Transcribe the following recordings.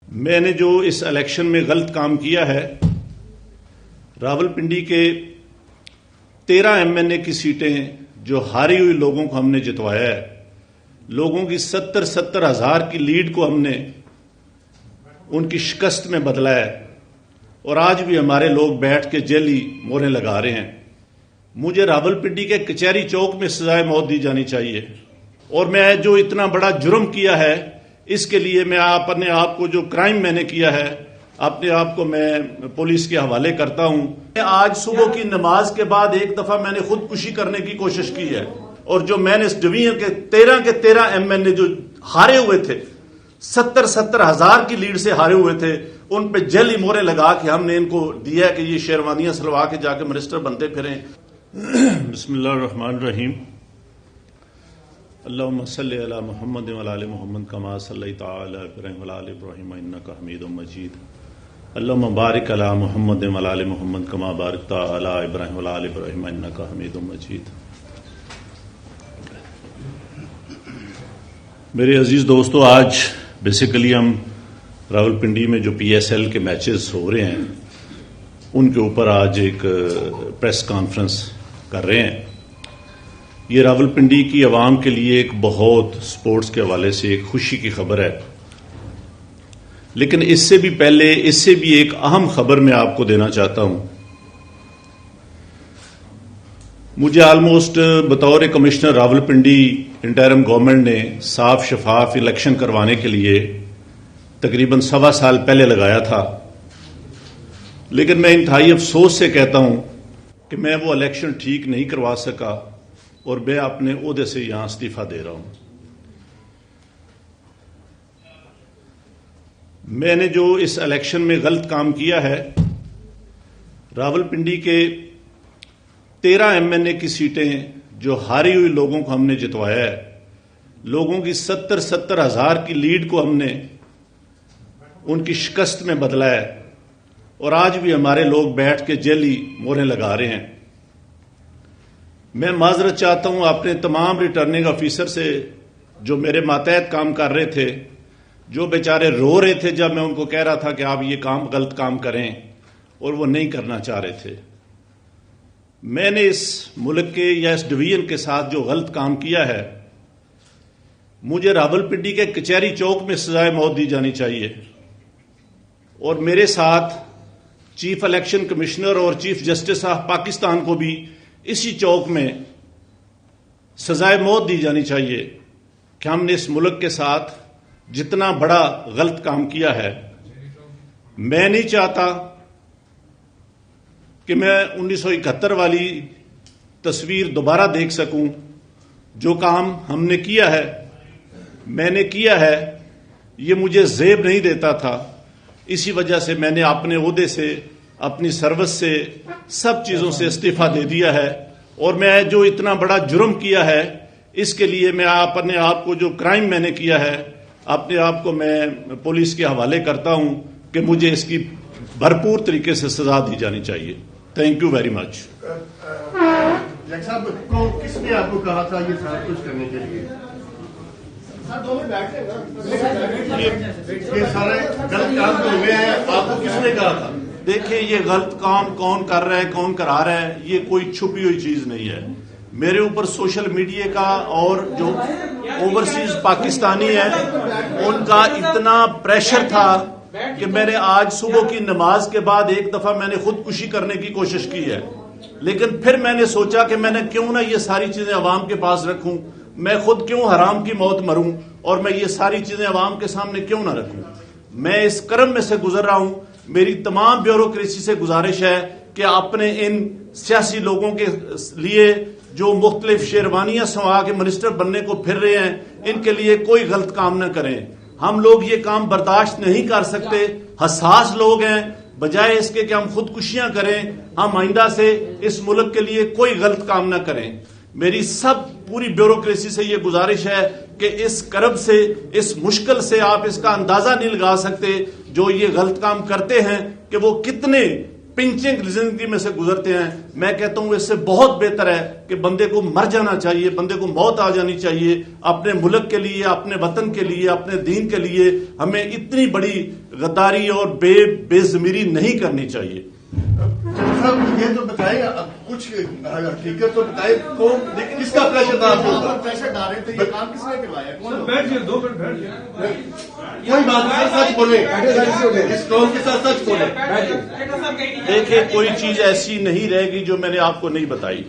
میں نے جو اس الیکشن میں غلط کام کیا ہے، راولپنڈی کے 13 MNA کی سیٹیں جو ہاری ہوئی لوگوں کو ہم نے جتوایا ہے، لوگوں کی 70 ہزار کی لیڈ کو ہم نے ان کی شکست میں بدلا ہے، اور آج بھی ہمارے لوگ بیٹھ کے جیلی موریں لگا رہے ہیں۔ مجھے راولپنڈی کے کچہری چوک میں سزائے موت دی جانی چاہیے، اور میں جو اتنا بڑا جرم کیا ہے اس کے لیے میں اپنے آپ کو، جو کرائم میں نے کیا ہے، اپنے آپ کو میں پولیس کے حوالے کرتا ہوں۔ آج صبح کی نماز کے بعد ایک دفعہ میں نے خودکشی کرنے کی کوشش کی ہے، اور جو میں نے اس ڈویژن کے 13 MNA جو ہارے ہوئے تھے، 70 ہزار کی لیڈ سے ہارے ہوئے تھے، ان پہ جیلی مورے لگا کے ہم نے ان کو دیا کہ یہ شیروانیاں سلوا کے جا کے منسٹر بنتے پھریں۔ بسم اللہ الرحمن الرحیم۔ اللہم صلی علی محمد وعلی آل محمد کما صلیت علی ابراہیم وعلی آل ابراہیم انک حمید مجید۔ اللہم بارک علی محمد وعلی آل محمد کما بارکت علی ابراہیم وعلی آل ابراہیم انک حمید مجید۔ میرے عزیز دوستو، آج بیسیکلی ہم راولپنڈی میں جو PSL کے میچز ہو رہے ہیں ان کے اوپر آج ایک پریس کانفرنس کر رہے ہیں۔ یہ راولپنڈی کی عوام کے لیے ایک بہت سپورٹس کے حوالے سے ایک خوشی کی خبر ہے، لیکن اس سے بھی پہلے، اس سے بھی ایک اہم خبر میں آپ کو دینا چاہتا ہوں۔ مجھے آلموسٹ بطور کمشنر راولپنڈی انٹرم گورنمنٹ نے صاف شفاف الیکشن کروانے کے لیے تقریباً 1.25 سال پہلے لگایا تھا، لیکن میں انتہائی افسوس سے کہتا ہوں کہ میں وہ الیکشن ٹھیک نہیں کروا سکا، اور میں اپنے عہدے سے یہاں استعفیٰ دے رہا ہوں۔ میں نے جو اس الیکشن میں غلط کام کیا ہے، راولپنڈی کے 13 MNA کی سیٹیں جو ہاری ہوئی لوگوں کو ہم نے جتوایا ہے، لوگوں کی 70 ہزار کی لیڈ کو ہم نے ان کی شکست میں بدلا ہے، اور آج بھی ہمارے لوگ بیٹھ کے جیلی موریں لگا رہے ہیں۔ میں معذرت چاہتا ہوں اپنے تمام ریٹرننگ آفیسر سے جو میرے ماتحت کام کر رہے تھے، جو بیچارے رو رہے تھے جب میں ان کو کہہ رہا تھا کہ آپ یہ غلط کام کریں، اور وہ نہیں کرنا چاہ رہے تھے۔ میں نے اس ملک کے یا اس ڈویژن کے ساتھ جو غلط کام کیا ہے، مجھے راولپنڈی کے کچہری چوک میں سزائے موت دی جانی چاہیے، اور میرے ساتھ چیف الیکشن کمشنر اور چیف جسٹس آف پاکستان کو بھی اسی چوک میں سزائے موت دی جانی چاہیے کہ ہم نے اس ملک کے ساتھ جتنا بڑا غلط کام کیا ہے۔ میں نہیں چاہتا کہ میں 1971 والی تصویر دوبارہ دیکھ سکوں۔ جو کام ہم نے کیا ہے، میں نے کیا ہے، یہ مجھے زیب نہیں دیتا تھا، اسی وجہ سے میں نے اپنے عہدے سے، اپنی سروس سے، سب چیزوں سے استعفیٰ دے دیا ہے، اور میں جو اتنا بڑا جرم کیا ہے اس کے لیے میں اپنے آپ کو، جو کرائم میں نے کیا ہے، اپنے آپ کو میں پولیس کے حوالے کرتا ہوں کہ مجھے اس کی بھرپور طریقے سے سزا دی جانی چاہیے۔ Thank you very much. صاحب کس نے آپ کو کہا تھا یہ سب کچھ کرنے کے لیے؟ یہ سارے غلط کام جو ہوئے ہیں، آپ کو کس نے کہا تھا؟ دیکھیں، یہ غلط کام کون کر رہا ہے، کون کرا رہا ہے، یہ کوئی چھپی ہوئی چیز نہیں ہے۔ میرے اوپر سوشل میڈیا کا اور جو اوورسیز پاکستانی ہیں ان کا اتنا پریشر تھا کہ میں نے آج صبح کی نماز کے بعد ایک دفعہ میں نے خودکشی کرنے کی کوشش کی ہے، لیکن پھر میں نے سوچا کہ میں نے کیوں نہ یہ ساری چیزیں عوام کے پاس رکھوں، میں خود کیوں حرام کی موت مروں، اور میں یہ ساری چیزیں عوام کے سامنے کیوں نہ رکھوں۔ میں اس کرم میں سے گزر رہا ہوں۔ میری تمام بیوروکریسی سے گزارش ہے کہ اپنے ان سیاسی لوگوں کے لیے جو مختلف شیروانیاں سنوا کے منسٹر بننے کو پھر رہے ہیں، ان کے لیے کوئی غلط کام نہ کریں۔ ہم لوگ یہ کام برداشت نہیں کر سکتے، حساس لوگ ہیں۔ بجائے اس کے کہ ہم خودکشیاں کریں، ہم آئندہ سے اس ملک کے لیے کوئی غلط کام نہ کریں۔ میری پوری بیوروکریسی سے یہ گزارش ہے کہ اس کرب سے، اس مشکل سے آپ اس کا اندازہ نہیں لگا سکتے جو یہ غلط کام کرتے ہیں کہ وہ کتنے پنچنگ زندگی میں سے گزرتے ہیں. میں کہتا ہوں اس سے بہت بہتر ہے کہ بندے کو مر جانا چاہیے, بندے کو موت آ جانی چاہیے. اپنے ملک کے لیے, اپنے وطن کے لیے, اپنے دین کے لیے ہمیں اتنی بڑی غداری اور بے ضمیری نہیں کرنی چاہیے. صاحب یہ تو بتائیں, کچھ حقیقت تو بتائیں, کس کا پریشر تھا آپ کو؟ پریشر ڈال رہے تھے, یہ کام کس نے کروایا؟ کوئی بات نہیں, سچ بولیں, اس قوم کے ساتھ سچ بولیں. دیکھیں, کوئی چیز ایسی نہیں رہے گی جو میں نے آپ کو نہیں بتائی.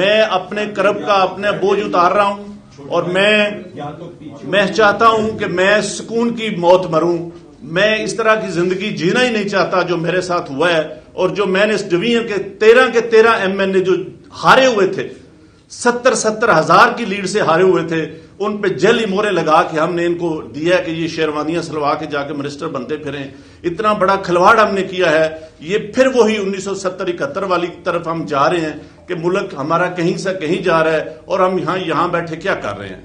میں اپنے کرب کا اپنے بوجھ اتار رہا ہوں اور میں چاہتا ہوں کہ میں سکون کی موت مروں. میں اس طرح کی زندگی جینا ہی نہیں چاہتا جو میرے ساتھ ہوا ہے, اور جو میں نے اس ڈویژن کے 13 MNA جو ہارے ہوئے تھے, 70 ہزار کی لیڈ سے ہارے ہوئے تھے, ان پہ جعلی مورے لگا کے ہم نے ان کو دیا کہ یہ شیروانیاں سلوا کے جا کے منسٹر بنتے پھریں. اتنا بڑا کھلواڑ ہم نے کیا ہے. یہ پھر وہی 1970-71 والی طرف ہم جا رہے ہیں کہ ملک ہمارا کہیں سے کہیں جا رہا ہے اور ہم یہاں بیٹھے کیا کر رہے ہیں.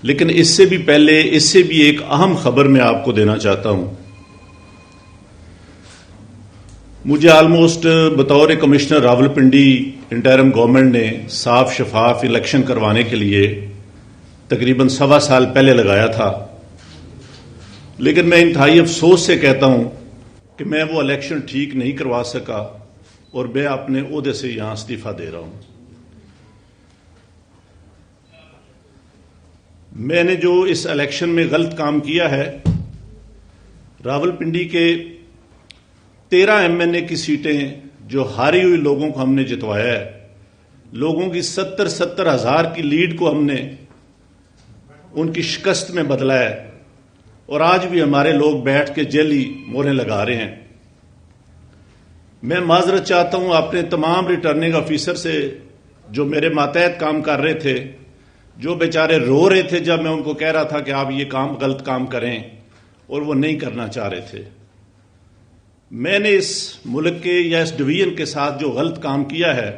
لیکن اس سے بھی پہلے, اس سے بھی ایک اہم خبر میں آپ کو دینا چاہتا ہوں. مجھے آلموسٹ بطور کمشنر راولپنڈی انٹرم گورنمنٹ نے صاف شفاف الیکشن کروانے کے لیے تقریباً 1.25 سال پہلے لگایا تھا. لیکن میں انتہائی افسوس سے کہتا ہوں کہ میں وہ الیکشن ٹھیک نہیں کروا سکا اور میں اپنے عہدے سے یہاں استعفیٰ دے رہا ہوں. میں نے جو اس الیکشن میں غلط کام کیا ہے, راولپنڈی کے 13 MNA کی سیٹیں جو ہاری ہوئی لوگوں کو ہم نے جتوایا ہے, لوگوں کی 70 ہزار کی لیڈ کو ہم نے ان کی شکست میں بدلا ہے, اور آج بھی ہمارے لوگ بیٹھ کے جعلی موریں لگا رہے ہیں. میں معذرت چاہتا ہوں اپنے تمام ریٹرننگ آفیسر سے جو میرے ماتحت کام کر رہے تھے, جو بیچارے رو رہے تھے جب میں ان کو کہہ رہا تھا کہ آپ یہ غلط کام کریں, اور وہ نہیں کرنا چاہ رہے تھے. میں نے اس ملک کے یا اس ڈویژن کے ساتھ جو غلط کام کیا ہے,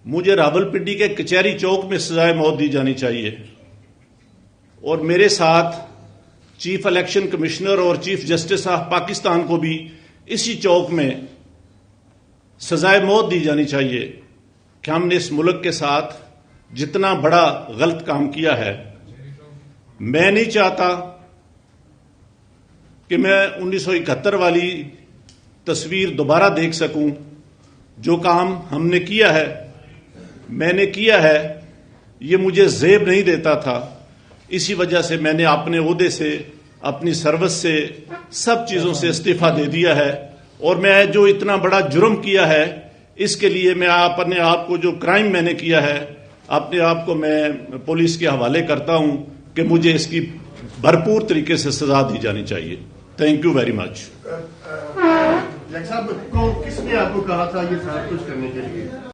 مجھے راولپنڈی کے کچہری چوک میں سزائے موت دی جانی چاہیے, اور میرے ساتھ چیف الیکشن کمشنر اور چیف جسٹس آف پاکستان کو بھی اسی چوک میں سزائے موت دی جانی چاہیے کہ ہم نے اس ملک کے ساتھ جتنا بڑا غلط کام کیا ہے. میں نہیں چاہتا کہ میں 1971 والی تصویر دوبارہ دیکھ سکوں. جو کام ہم نے کیا ہے, میں نے کیا ہے, یہ مجھے زیب نہیں دیتا تھا. اسی وجہ سے میں نے اپنے عہدے سے, اپنی سروس سے, سب چیزوں سے استعفیٰ دے دیا ہے. اور میں جو اتنا بڑا جرم کیا ہے, اس کے لیے میں اپنے آپ کو, جو کرائم میں نے کیا ہے, اپنے آپ کو میں پولیس کے حوالے کرتا ہوں کہ مجھے اس کی بھرپور طریقے سے سزا دی جانی چاہیے. Thank you very much. صاحب کس نے آپ کو کہا تھا یہ سب کچھ کرنے کے لیے؟